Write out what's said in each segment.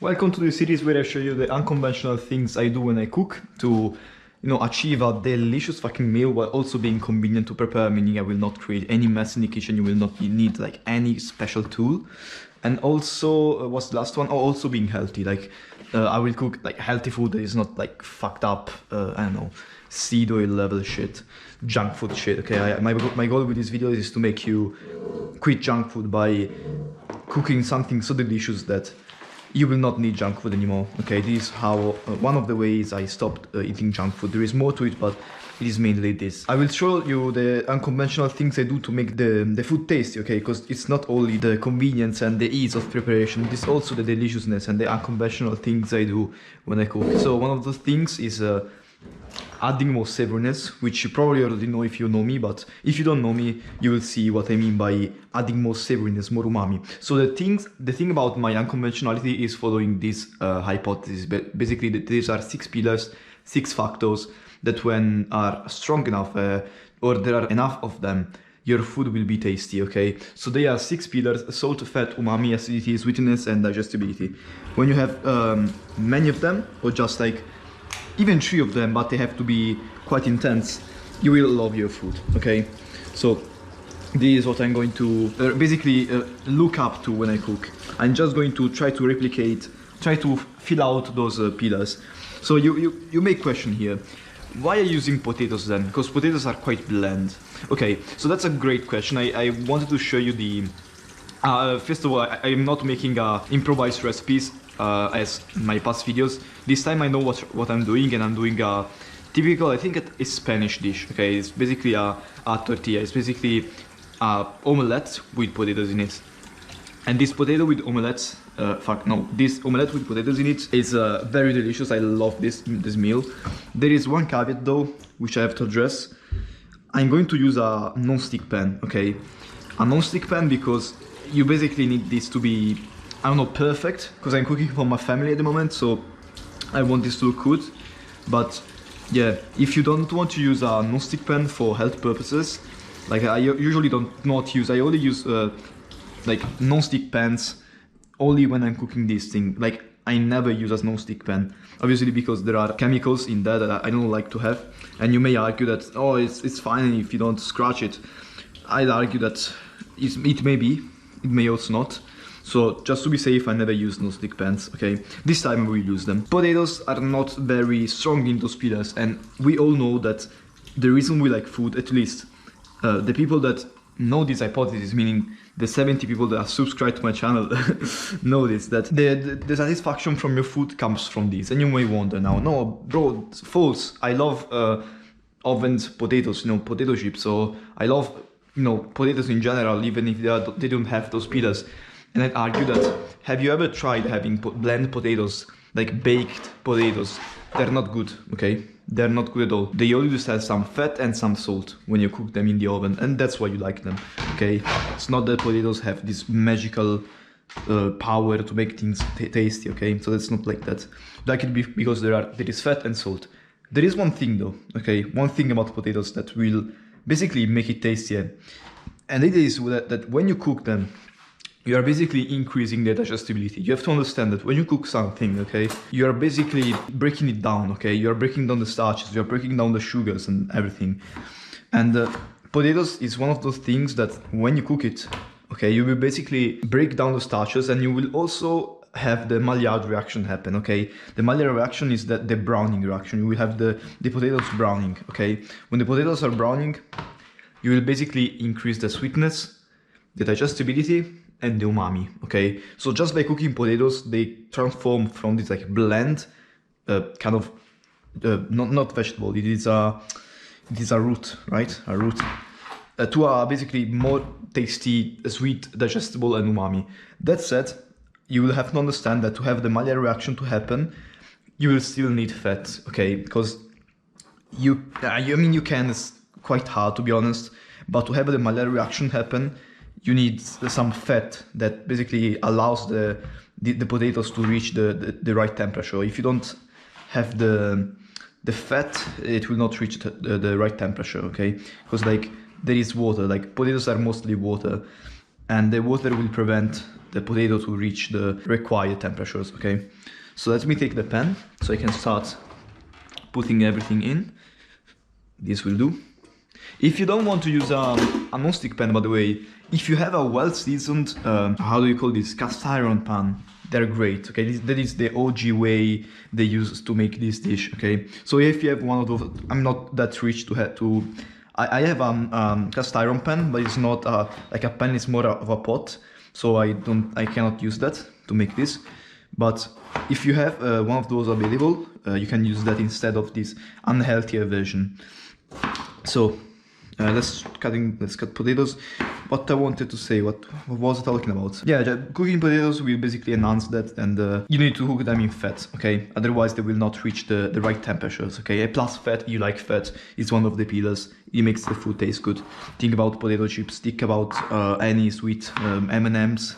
Welcome to the series where I show you the unconventional things I do when I cook to, achieve a delicious fucking meal while also being convenient to prepare, meaning I will not create any mess in the kitchen. You will not need like any special tool. And also, what's the last one? Oh, also being healthy. I will cook like healthy food that is not like fucked up, I don't know, seed oil level shit, junk food shit. Okay, my goal with this video is to make you quit junk food by cooking something so delicious that you will not need junk food anymore. Okay, this is how one of the ways I stopped eating junk food. There is more to it, but it is mainly this. I will show you the unconventional things I do to make the food tasty, okay? Because it's not only the convenience and the ease of preparation, it is also the deliciousness and the unconventional things I do when I cook. So one of those things is adding more savoriness, which you probably already know if you know me, but if you don't know me, you will see what I mean by adding more savoriness, more umami. So the thing about my unconventionality is following this hypothesis. But basically, these are 6 pillars, 6 factors that when are strong enough or there are enough of them, your food will be tasty, okay? So they are 6 pillars: salt, fat, umami, acidity, sweetness, and digestibility. When you have many of them, or just like even 3 of them, but they have to be quite intense, you will love your food, okay? So this is what I'm going to basically look up to when I cook. I'm just going to try to replicate, try to fill out those pillars. So you may question here, why are you using potatoes then? Because potatoes are quite bland. Okay, so that's a great question. I wanted to show you the first of all, I'm not making improvised recipes as my past videos. This time I know what I'm doing, and I'm doing a typical, I think it's Spanish dish. Okay, it's basically a tortilla. It's basically a omelette with potatoes in it. And this potato with omelette, this omelette with potatoes in it is very delicious. I love this meal. There is one caveat though, which I have to address. I'm going to use a non-stick pan, okay? A non-stick pan because you basically need this to be, I don't know, perfect, because I'm cooking for my family at the moment, so I want this to look good. But yeah, if you don't want to use a non-stick pan for health purposes, like I usually I only use like non-stick pans only when I'm cooking this thing. Like I never use a non-stick pan, obviously because there are chemicals in there that I don't like to have. And you may argue that, oh, it's fine if you don't scratch it. I'd argue that it may be, it may also not. So just to be safe, I never use non-stick pans, okay? This time I will use them. Potatoes are not very strong in those pillars, and we all know that the reason we like food, at least the people that know this hypothesis, meaning the 70 people that are subscribed to my channel, know this, that the satisfaction from your food comes from this. And you may wonder now, no, bro, it's false. I love ovened potatoes, potato chips. So I love, potatoes in general, even if they don't have those pillars. And I'd argue that, have you ever tried having bland potatoes, like baked potatoes? They're not good, okay? They're not good at all. They only just have some fat and some salt when you cook them in the oven, and that's why you like them, okay? It's not that potatoes have this magical power to make things tasty, okay? So that's not like that. Like it because there is fat and salt. There is one thing though, okay? One thing about potatoes that will basically make it tastier, and it is that when you cook them, you are basically increasing their digestibility. You have to understand that when you cook something, okay, you are basically breaking it down, okay? You are breaking down the starches, you are breaking down the sugars and everything. And potatoes is one of those things that when you cook it, okay, you will basically break down the starches, and you will also have the Maillard reaction happen, okay? The Maillard reaction is the browning reaction. You will have the potatoes browning, okay? When the potatoes are browning, you will basically increase the sweetness, the digestibility, and the umami, okay? So just by cooking potatoes, they transform from this like bland kind of not vegetable, it is a root, right? A root to a basically more tasty, sweet, digestible, and umami. That said, you will have to understand that to have the Maillard reaction to happen, you will still need fat, okay? Because you can, it's quite hard to be honest, but to have the Maillard reaction happen, you need some fat that basically allows the potatoes to reach the right temperature. If you don't have the fat, it will not reach the right temperature, okay? Because like there is water, like potatoes are mostly water. and the water will prevent the potato to reach the required temperatures, okay? So let me take the pan so I can start putting everything in. This will do. If you don't want to use a non-stick pan, by the way, if you have a well-seasoned, how do you call this, cast iron pan, they're great, okay? That is the OG way they use to make this dish, okay? So if you have one of those, I'm not that rich to have to, I have a cast iron pan, but it's not like a pan, it's more of a pot. So I cannot use that to make this. But if you have one of those available, you can use that instead of this unhealthier version. So let's cut potatoes. What I wanted to say, what was I talking about? Yeah, cooking potatoes will basically enhance that, and you need to cook them in fat, okay? Otherwise they will not reach the right temperatures, okay? Plus fat, you like fat, it's one of the pillars. It makes the food taste good. Think about potato chips, think about any sweet M&Ms.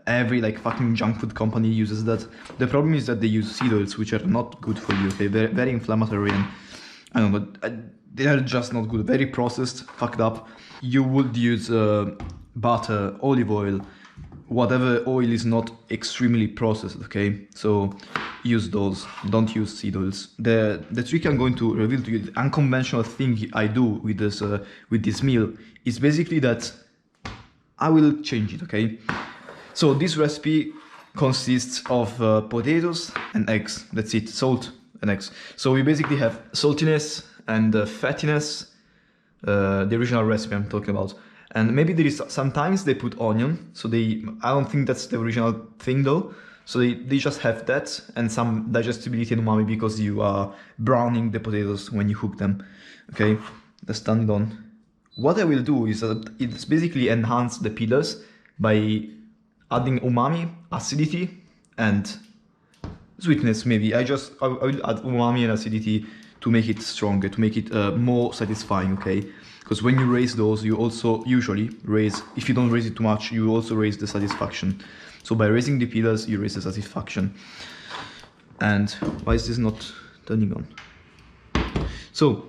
Every like fucking junk food company uses that. The problem is that they use seed oils, which are not good for you, okay? Very, very inflammatory, and I don't know, they are just not good. Very processed, fucked up. You would use butter, olive oil, whatever oil is not extremely processed, okay? So use those, don't use seed oils. The trick I'm going to reveal to you, the unconventional thing I do with this meal, is basically that I will change it, okay? So this recipe consists of potatoes and eggs. That's it, salt and eggs. So we basically have saltiness and fattiness, the original recipe I'm talking about. And maybe there is, sometimes they put onion. So I don't think that's the original thing though. So they just have that and some digestibility and umami because you are browning the potatoes when you cook them. Okay, that's done. What I will do is it's basically enhance the pillars by adding umami, acidity, and sweetness maybe. I will add umami and acidity to make it stronger, to make it more satisfying, okay? Because when you raise those, you also usually raise, if you don't raise it too much, you also raise the satisfaction. So by raising the pillars, you raise the satisfaction. And why is this not turning on? So,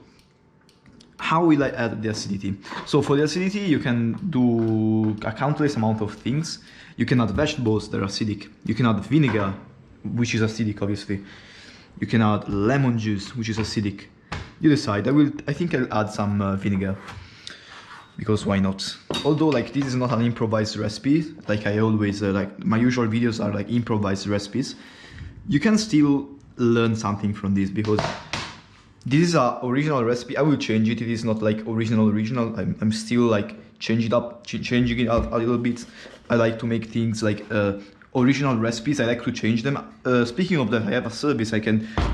how will I add the acidity? So for the acidity, you can do a countless amount of things. You can add vegetables that are acidic. You can add vinegar, which is acidic, obviously. You can add lemon juice, which is acidic. You decide. I think I'll add some vinegar, because why not? Although like this is not an improvised recipe, like I always like my usual videos are like improvised recipes. You can still learn something from this, because this is an original recipe. I will change it. It is not like original. I'm still like changing it up a little bit. I like to make things like original recipes. I like to change them. Speaking of that, I have a service. You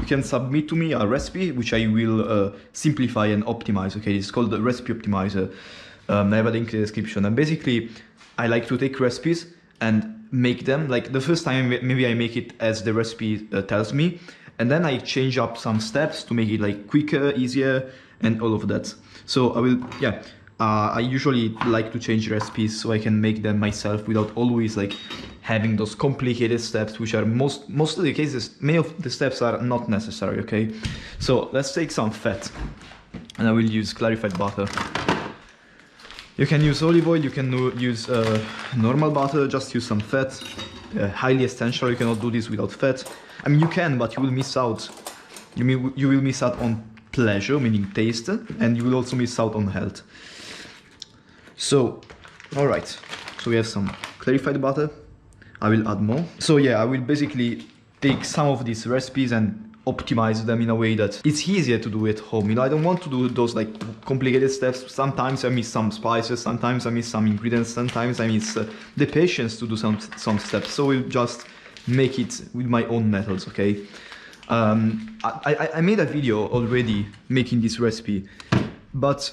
can submit to me a recipe which I will simplify and optimize. Okay, it's called the Recipe Optimizer. I have a link in the description. And basically, I like to take recipes and make them like the first time. Maybe I make it as the recipe tells me, and then I change up some steps to make it like quicker, easier, and all of that. So I usually like to change recipes so I can make them myself without always like having those complicated steps, which are most of the cases, many of the steps are not necessary, okay? So let's take some fat, and I will use clarified butter. You can use olive oil, you can use normal butter, just use some fat. Highly essential, you cannot do this without fat. I mean, you can, but you will miss out. You will miss out on pleasure, meaning taste, and you will also miss out on health. So, all right. So we have some clarified butter. I will add more. So yeah, I will basically take some of these recipes and optimize them in a way that it's easier to do at home. You know, I don't want to do those like complicated steps. Sometimes I miss some spices, sometimes I miss some ingredients, sometimes I miss the patience to do some steps. So we'll just make it with my own methods, okay? I made a video already making this recipe, but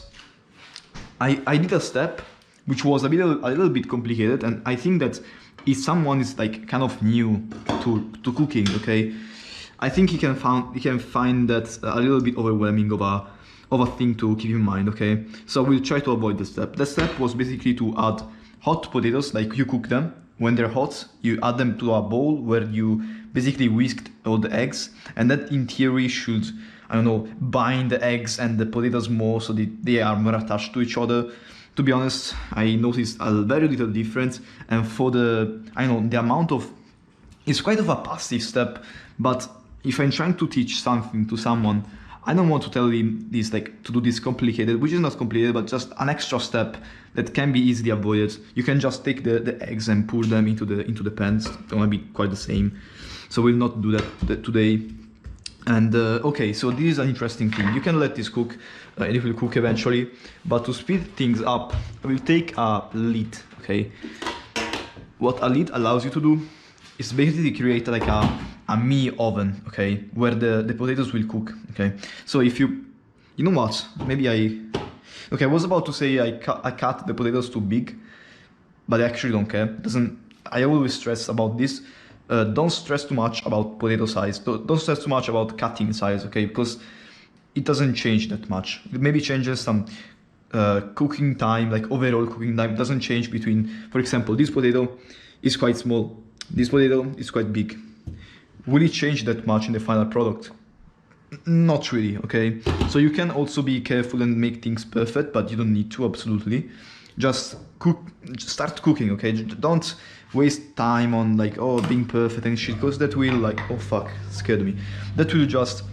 I did a step which was a little bit complicated, and I think that if someone is like kind of new to cooking, okay, I think he can find that a little bit overwhelming of a thing to keep in mind, okay? So we'll try to avoid the step. The step was basically to add hot potatoes, like you cook them. When they're hot, you add them to a bowl where you basically whisked all the eggs, and that in theory should, I don't know, bind the eggs and the potatoes more so they are more attached to each other. To be honest, I noticed a very little difference, and for the, I know, the amount of, it's quite of a passive step, but if I'm trying to teach something to someone, I don't want to tell him this, like, to do this complicated, which is not complicated, but just an extra step that can be easily avoided. You can just take the eggs and pour them into the pans. It's gonna be quite the same. So we'll not do that today. And okay, so this is an interesting thing. You can let this cook, and it will cook eventually. But to speed things up, I will take a lid, okay? What a lid allows you to do is basically create like a mini oven, okay, where the potatoes will cook, okay? So if you know what, maybe okay, I was about to say I cut the potatoes too big, but I actually don't care. I always stress about this. Don't stress too much about potato size. Don't stress too much about cutting size, okay? Because it doesn't change that much. It maybe changes some cooking time, like overall cooking time. It doesn't change between, for example, this potato is quite small. This potato is quite big. Will it change that much in the final product? Not really, okay? So you can also be careful and make things perfect, but you don't need to, absolutely. Just start cooking, okay? Don't waste time on like, oh, being perfect and shit, because that will like, oh fuck, scared me. That will just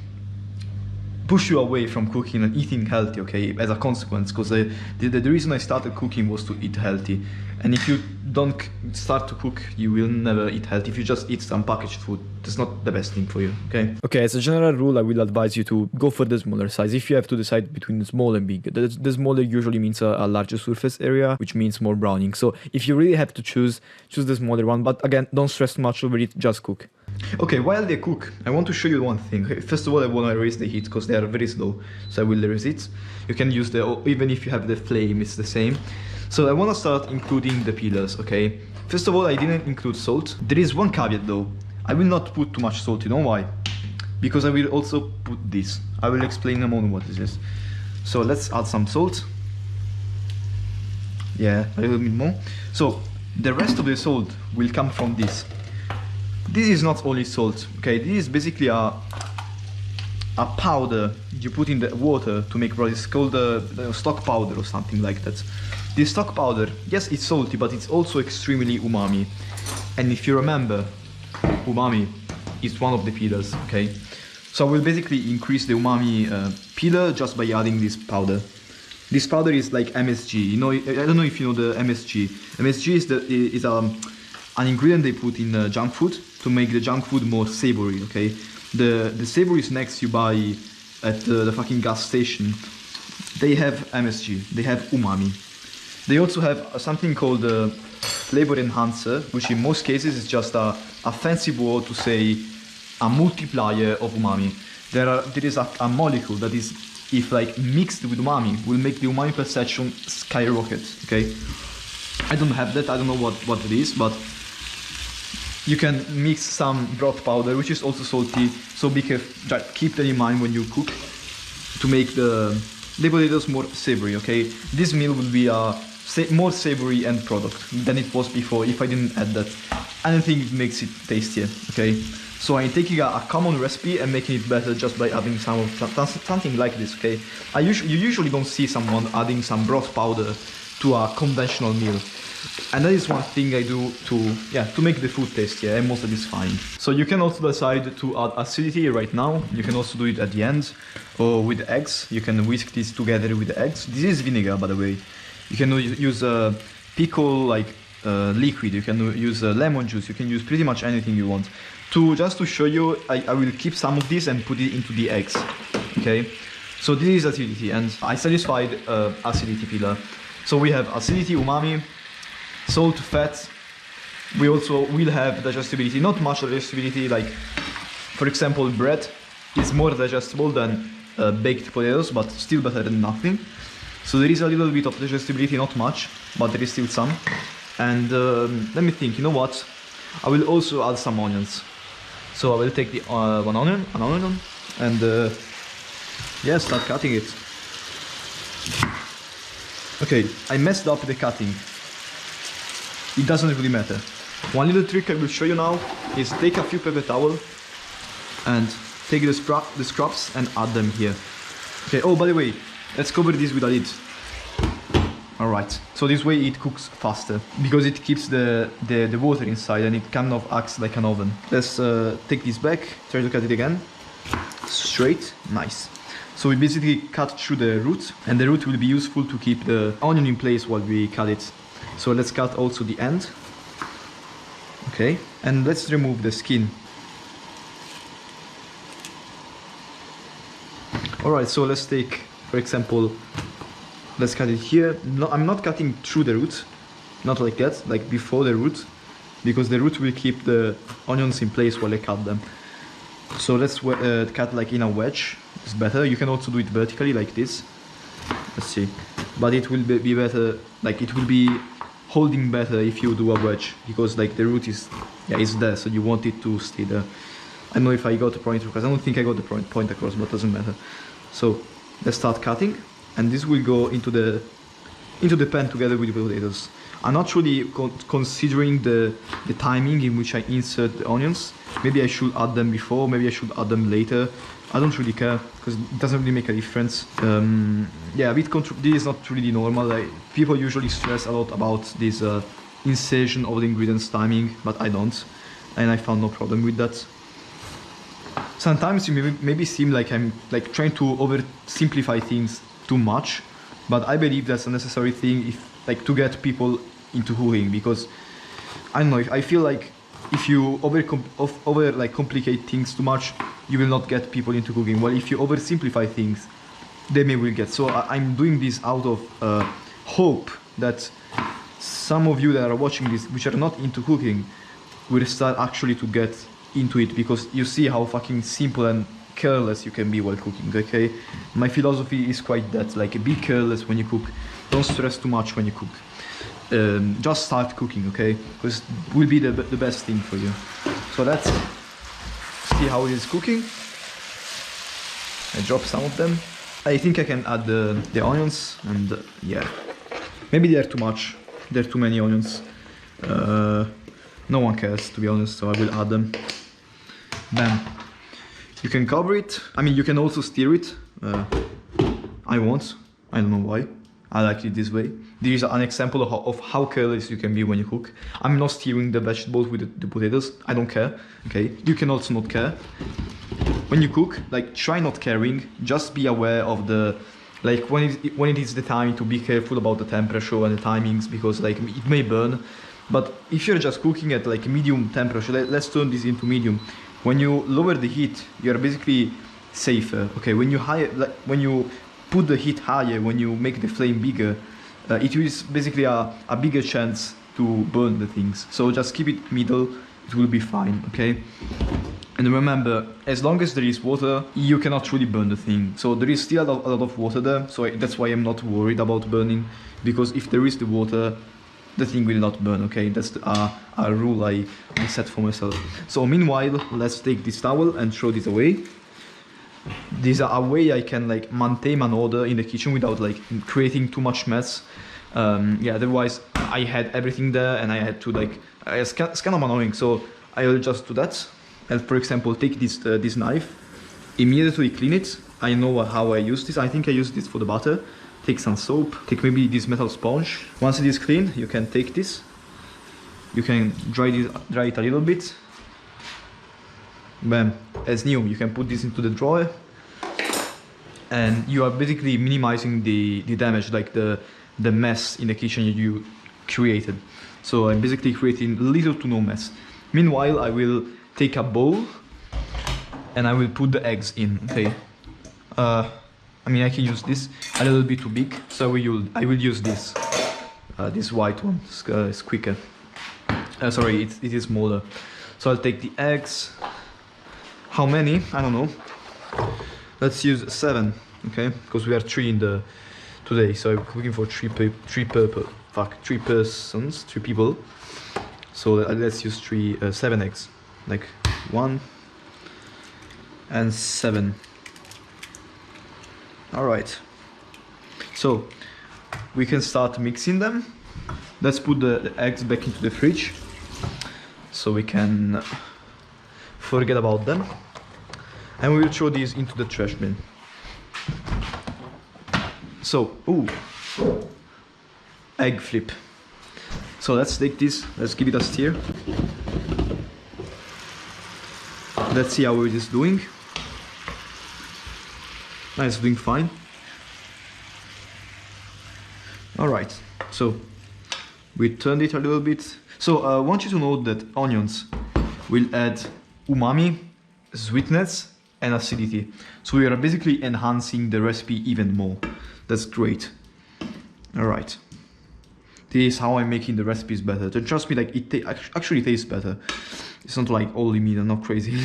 push you away from cooking and eating healthy, okay, as a consequence, because the reason I started cooking was to eat healthy. And if you don't start to cook, you will never eat healthy. If you just eat some packaged food, that's not the best thing for you, okay? Okay, as a general rule, I will advise you to go for the smaller size. If you have to decide between small and big, the smaller usually means a larger surface area, which means more browning. So if you really have to choose the smaller one. But again, don't stress too much over it, just cook. Okay, while they cook, I want to show you one thing. First of all, I want to raise the heat because they are very slow, so I will raise it. You can use even if you have the flame, it's the same. So I want to start including the peelers, okay? First of all, I didn't include salt. There is one caveat though. I will not put too much salt, you know why? Because I will also put this. I will explain in a moment what this is. So let's add some salt. Yeah, a little bit more. So the rest of the salt will come from this. This is not only salt, okay? This is basically a powder you put in the water to make what is called the stock powder or something like that. This stock powder, yes, it's salty, but it's also extremely umami. And if you remember, umami is one of the peelers, okay? So I will basically increase the umami peeler just by adding this powder. This powder is like MSG. You know, I don't know if you know the MSG. MSG is an ingredient they put in junk food to make the junk food more savory, okay? The savory snacks you buy at the fucking gas station, they have MSG, they have umami. They also have something called flavor enhancer, which in most cases is just a fancy word to say a multiplier of umami. There is a molecule that is, if like mixed with umami, will make the umami perception skyrocket, okay? I don't have that, I don't know what it is, but you can mix some broth powder, which is also salty, so be careful, keep that in mind when you cook to make the potatoes more savory, okay? This meal will be a more savory end product than it was before if I didn't add that. I don't think it makes it tastier, okay? So I'm taking a common recipe and making it better just by adding something like this, okay? You usually don't see someone adding some broth powder to a conventional meal. And that is one thing I do to make the food tastier, and most of it is fine. So you can also decide to add acidity right now. You can also do it at the end, or with eggs. You can whisk this together with the eggs. This is vinegar, by the way. You can use pickle like liquid. You can use lemon juice. You can use pretty much anything you want. Just to show you, I will keep some of this and put it into the eggs. Okay. So this is acidity, and I satisfied acidity pillar. So we have acidity, umami, salt, fat. We also will have digestibility, not much digestibility, like for example bread is more digestible than baked potatoes, but still better than nothing. So there is a little bit of digestibility, not much, but there is still some. And let me think, you know what, I will also add some onions. So I will take the an onion, and yeah, start cutting it. Okay, I messed up the cutting. It doesn't really matter. One little trick I will show you now is take a few paper towel and take the scraps and add them here. Okay, oh by the way, let's cover this with a lid. Alright, so this way it cooks faster because it keeps the water inside and it kind of acts like an oven. Let's take this back, try to cut it again. Straight, nice. So we basically cut through the root, and the root will be useful to keep the onion in place while we cut it. So let's cut also the end. Okay, and let's remove the skin. Alright, so let's take, for example, let's cut it here. No, I'm not cutting through the root, not like that, like before the root, because the root will keep the onions in place while I cut them. So let's cut like in a wedge, it's better. You can also do it vertically like this. Let's see, but it will be better, like it will be holding better if you do a wedge, because like the root is, yeah, it's there, so you want it to stay there. I don't know if I got the point across, I don't think I got the point across, but doesn't matter. So let's start cutting, and this will go into the pan together with the potatoes. I'm not really considering the timing in which I insert the onions. Maybe I should add them before, maybe I should add them later. I don't really care, because it doesn't really make a difference. Yeah, this is not really normal. Like, people usually stress a lot about this insertion of the ingredients timing, but I don't. And I found no problem with that. Sometimes it maybe seem like I'm like trying to oversimplify things too much, but I believe that's a necessary thing if like to get people into cooking, because I don't know, I feel like if you over like complicate things too much, you will not get people into cooking. Well, if you oversimplify things, they may will get. So I'm doing this out of hope that some of you that are watching this, which are not into cooking, will start actually to get into it, because you see how fucking simple and careless you can be while cooking. Okay, my philosophy is quite that, like, be careless when you cook, don't stress too much when you cook. Just start cooking, okay, because it will be the best thing for you. So let's see how it is cooking. I drop some of them. I think I can add the onions, and yeah, maybe they're too much, they're too many onions. No one cares, to be honest, so I will add them. Bam. You can cover it. I mean, you can also stir it. I won't. I don't know why. I like it this way. This is an example of how careless you can be when you cook. I'm not stirring the vegetables with the potatoes. I don't care. Okay. You can also not care. When you cook, like, try not caring. Just be aware of the, like, when it is the time to be careful about the temperature and the timings, because like it may burn. But if you're just cooking at like medium temperature, let's turn this into medium. When you lower the heat, you're basically safer. Okay, when you put the heat higher, when you make the flame bigger, it is basically a bigger chance to burn the things. So just keep it middle, it will be fine. Okay. And remember, as long as there is water, you cannot really burn the thing. So there is still a lot of water there, so that's why I'm not worried about burning, because if there is the water, the thing will not burn. Okay, that's a rule I set for myself. So meanwhile, let's take this towel and throw this away. This is a way I can like maintain an order in the kitchen without like creating too much mess. Yeah, otherwise I had everything there and I had to like, it's kind of annoying. So I'll just do that. I'll, for example, take this knife, immediately clean it. I know how I use this. I think I use this for the butter. Take some soap, take maybe this metal sponge. Once it is clean, you can take this. You can dry it a little bit. Bam, as new. You can put this into the drawer. And you are basically minimizing the damage, like the mess in the kitchen you created. So I'm basically creating little to no mess. Meanwhile, I will take a bowl and I will put the eggs in, okay? I mean, I can use this, a little bit too big, so I will use this. This white one, it's quicker. Sorry, it is smaller. So I'll take the eggs. How many? I don't know. Let's use 7, okay? Because we are 3 today, so I'm looking for 3 persons, 3 people. So let's use 7 eggs. Like 1 and 7. Alright, so we can start mixing them. Let's put the eggs back into the fridge so we can forget about them, and we will throw these into the trash bin. So, ooh, egg flip. So let's take this, let's give it a stir. Let's see how it is doing. It's doing fine. Alright, so we turned it a little bit. So I want you to know that onions will add umami, sweetness and acidity. So we are basically enhancing the recipe even more. That's great. Alright. This is how I'm making the recipes better. Trust me, like it actually tastes better. It's not like only me, I'm not crazy.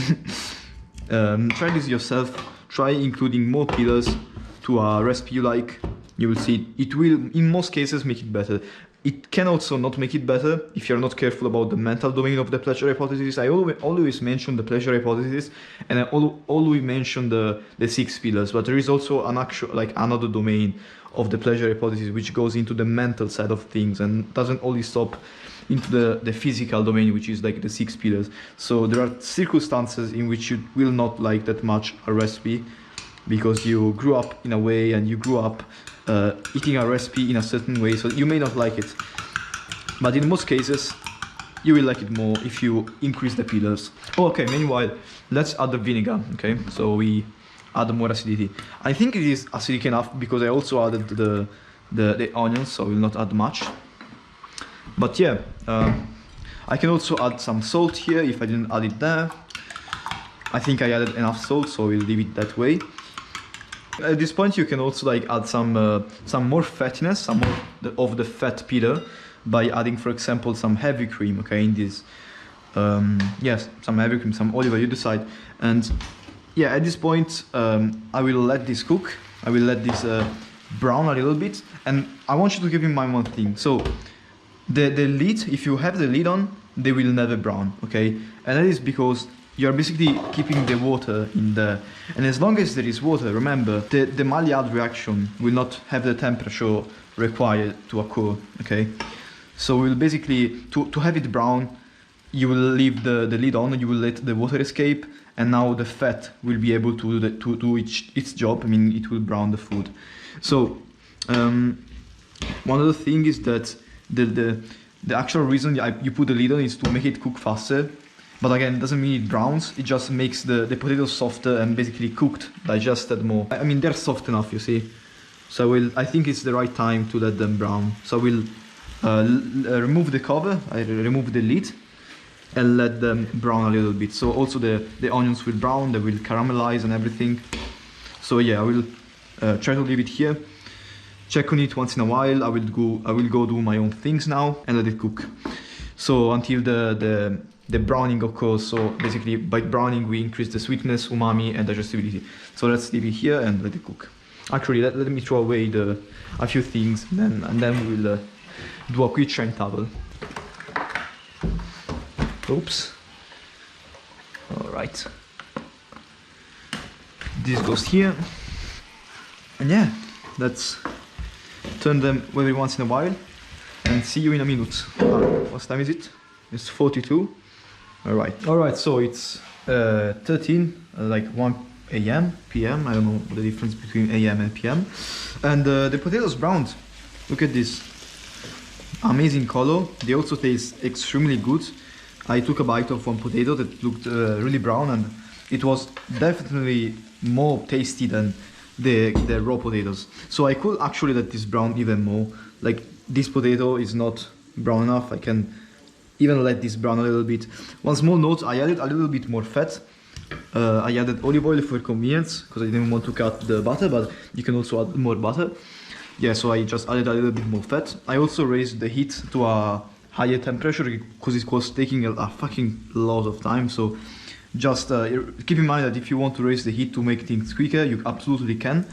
Try this yourself. Try including more pillars to a recipe you like. You will see it will, in most cases, make it better. It can also not make it better if you're not careful about the mental domain of the pleasure hypothesis. I always mention the pleasure hypothesis, and I always mention the 6 pillars. But there is also an actual, like another domain of the pleasure hypothesis, which goes into the mental side of things and doesn't only stop into the physical domain, which is like the 6 pillars. So there are circumstances in which you will not like that much a recipe because you grew up in a way and you grew up eating a recipe in a certain way, so you may not like it. But in most cases, you will like it more if you increase the pillars. Oh, okay, meanwhile, let's add the vinegar, okay? So we add more acidity. I think it is acidic enough because I also added the onions, so I will not add much. But yeah, I can also add some salt here if I didn't add it there. I think I added enough salt, so we'll leave it that way. At this point, you can also like add some more fattiness, some more of the fat pillar by adding, for example, some heavy cream. Okay, in this, yes, some heavy cream, some olive oil, you decide. And yeah, at this point, I will let this cook. I will let this brown a little bit, and I want you to keep in mind one thing. So the lid, if you have the lid on, they will never brown. Okay, and that is because you're basically keeping the water in there, and as long as there is water, remember, the Maillard reaction will not have the temperature required to occur, okay? So we'll basically, to have it brown, you will leave the lid on, you will let the water escape, and now the fat will be able to do its job. I mean, it will brown the food. So one other thing is that the actual reason you put the lid on is to make it cook faster. But again, it doesn't mean it browns, it just makes the potatoes softer and basically cooked, digested more. I mean, they're soft enough, you see. So I think it's the right time to let them brown. So we'll remove the cover, I remove the lid, and let them brown a little bit. So also the onions will brown, they will caramelize and everything. So yeah, I will try to leave it here. Check on it once in a while. I will go do my own things now and let it cook. So until the browning occurs. So basically by browning we increase the sweetness, umami and digestibility. So let's leave it here and let it cook. Actually, let me throw away a few things and then we will do a quick shine towel. Oops. Alright. This goes here. And yeah, let's turn them every once in a while and see you in a minute. What time is it? It's 42. Alright, so it's 13, like 1 a.m, p.m. I don't know the difference between a.m. and p.m. And the potatoes browned. Look at this. Amazing color. They also taste extremely good. I took a bite of one potato that looked really brown, and it was definitely more tasty than the raw potatoes. So I could actually let this brown even more. Like, this potato is not brown enough. I can even let this brown a little bit. One small note, I added a little bit more fat. I added olive oil for convenience because I didn't want to cut the butter, but you can also add more butter. Yeah, so I just added a little bit more fat. I also raised the heat to a higher temperature because it was taking a fucking lot of time. So just keep in mind that if you want to raise the heat to make things quicker, you absolutely can.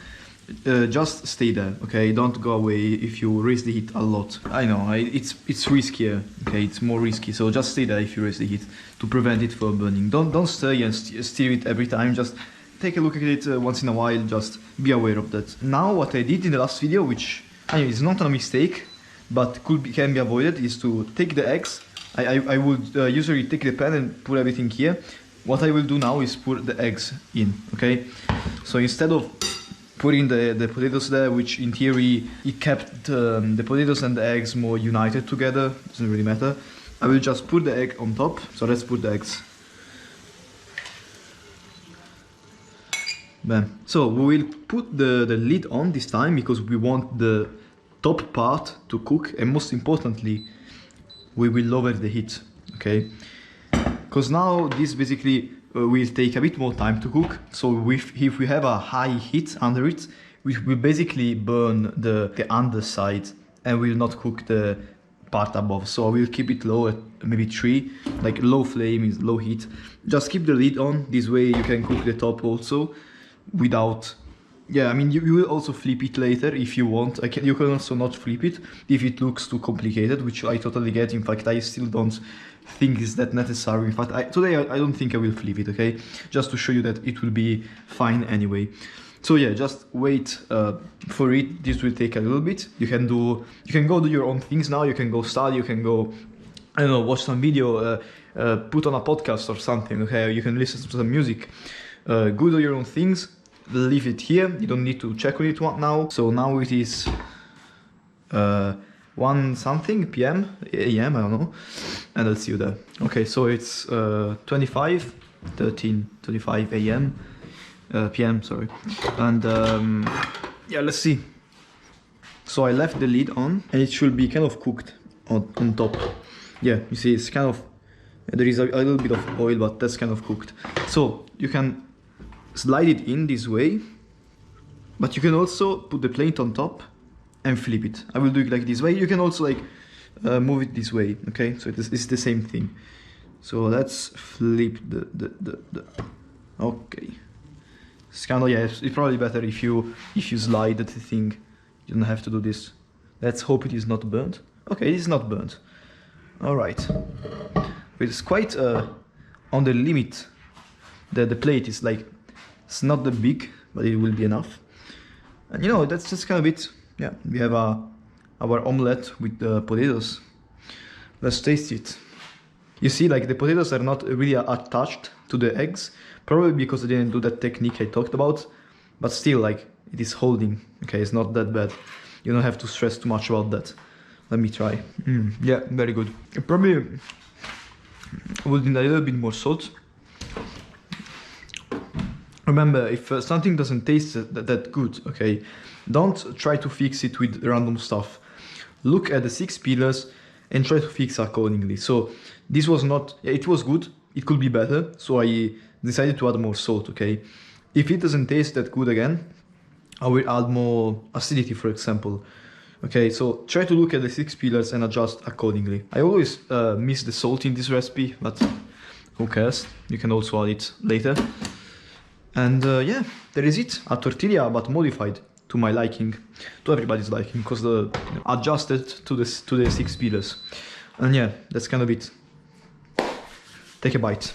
Just stay there, okay? Don't go away if you raise the heat a lot. I know, it's riskier, okay? It's more risky, so just stay there if you raise the heat to prevent it from burning. Don't stir and stir it every time. Just take a look at it once in a while. Just be aware of that. Now, what I did in the last video, which I mean, is not a mistake, but can be avoided, is to take the eggs. I would usually take the pan and put everything here. What I will do now is put the eggs in, okay? So instead of put in the potatoes there, which in theory it kept the potatoes and the eggs more united together. Doesn't really matter. I will just put the egg on top. So let's put the eggs. Bam. So we will put the lid on this time because we want the top part to cook, and most importantly, we will lower the heat, okay? Because now this basically will take a bit more time to cook. So if we have a high heat under it, we will basically burn the underside and will not cook the part above. So I will keep it low at maybe 3, like low flame is low heat. Just keep the lid on, this way you can cook the top also without, yeah, I mean you will also flip it later if you want. You can also not flip it if it looks too complicated, which I totally get. In fact, I still don't think is that necessary. In fact, today I don't think I will flip it, okay? Just to show you that it will be fine anyway. So yeah, just wait for it. This will take a little bit. You can go do your own things now. You can go study. You can go, I don't know, watch some video, put on a podcast or something. Okay, you can listen to some music. Go do your own things. Leave it here. You don't need to check on it now. So now it is 1 something p.m. a.m. I don't know, and I'll see you there. Okay, so it's 13:25 a.m. p.m. Sorry, and yeah, let's see. So I left the lid on, and it should be kind of cooked on top. Yeah, you see, it's kind of, there is a little bit of oil, but that's kind of cooked. So you can slide it in this way, but you can also put the plate on top and flip it. I will do it like this way. You can also like move it this way, okay? So it's the same thing. So let's flip the okay. It's kind of, yeah, it's probably better if you slide the thing. You don't have to do this. Let's hope it is not burnt. Okay, it is not burnt. All right. It's quite on the limit. The plate is like, it's not that big, but it will be enough. And you know, that's just kind of it. Yeah, we have our omelette with the potatoes. Let's taste it. You see, like the potatoes are not really attached to the eggs, probably because I didn't do that technique I talked about, but still, like, it is holding. Okay, it's not that bad. You don't have to stress too much about that. Let me try. Yeah, very good. I probably would need a little bit more salt. Remember, if something doesn't taste that good, okay, don't try to fix it with random stuff. Look at the 6 pillars and try to fix accordingly. So this was not, yeah, it was good, it could be better, so I decided to add more salt, okay? If it doesn't taste that good again, I will add more acidity, for example. Okay, so try to look at the 6 pillars and adjust accordingly. I always miss the salt in this recipe, but who cares? You can also add it later. And yeah, there is it. A tortilla, but modified to my liking, to everybody's liking, because adjusted to the 6 pillars. And yeah, that's kind of it. Take a bite.